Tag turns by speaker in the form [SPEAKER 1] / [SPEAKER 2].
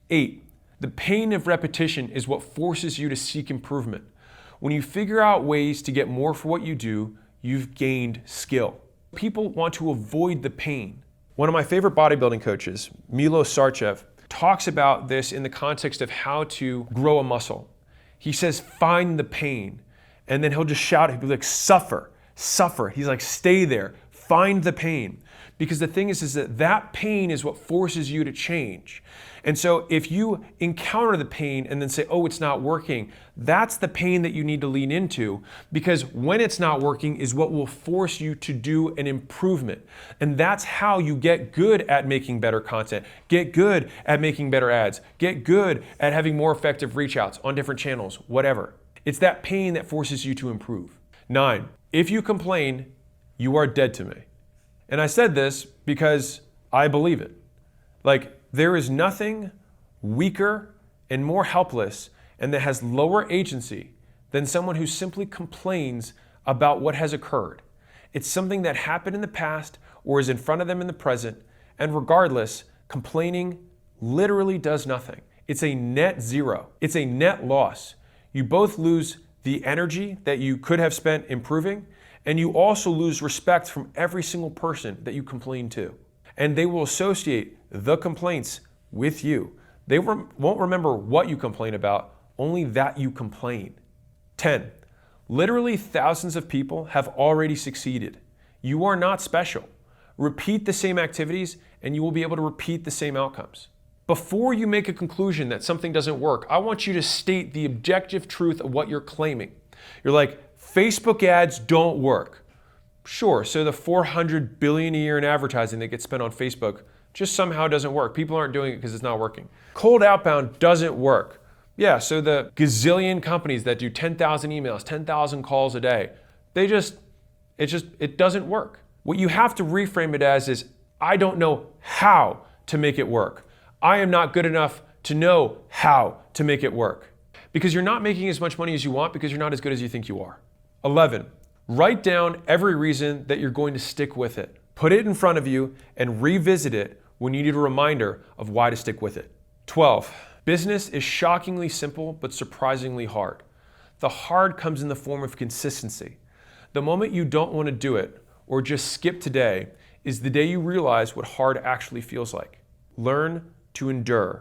[SPEAKER 1] 8, the pain of repetition is what forces you to seek improvement. When you figure out ways to get more for what you do, you've gained skill. People want to avoid the pain. One of my favorite bodybuilding coaches, Milo Sarchev, talks about this in the context of how to grow a muscle. He says, find the pain. And then he'll just shout, he'll be like, suffer, suffer. He's like, stay there, find the pain. Because the thing is that pain is what forces you to change. And so if you encounter the pain and then say, oh, it's not working, that's the pain that you need to lean into, because when it's not working is what will force you to do an improvement. And that's how you get good at making better content, get good at making better ads, get good at having more effective reach outs on different channels, whatever. It's that pain that forces you to improve. 9, if you complain, you are dead to me. And I said this because I believe it. Like, there is nothing weaker and more helpless and that has lower agency than someone who simply complains about what has occurred. It's something that happened in the past or is in front of them in the present, and regardless, complaining literally does nothing. It's a net zero. It's a net loss. You both lose the energy that you could have spent improving, and you also lose respect from every single person that you complain to. And they will associate the complaints with you. They won't remember what you complain about, only that you complain. 10, literally thousands of people have already succeeded. You are not special. Repeat the same activities and you will be able to repeat the same outcomes. Before you make a conclusion that something doesn't work, I want you to state the objective truth of what you're claiming. You're like, Facebook ads don't work. Sure, so the $400 billion a year in advertising that gets spent on Facebook just somehow doesn't work. People aren't doing it because it's not working. Cold outbound doesn't work. Yeah, so the gazillion companies that do 10,000 emails, 10,000 calls a day, it doesn't work. What you have to reframe it as is, I don't know how to make it work. I am not good enough to know how to make it work. Because you're not making as much money as you want because you're not as good as you think you are. 11, write down every reason that you're going to stick with it. Put it in front of you and revisit it when you need a reminder of why to stick with it. 12, business is shockingly simple but surprisingly hard. The hard comes in the form of consistency. The moment you don't want to do it or just skip today is the day you realize what hard actually feels like. Learn to endure.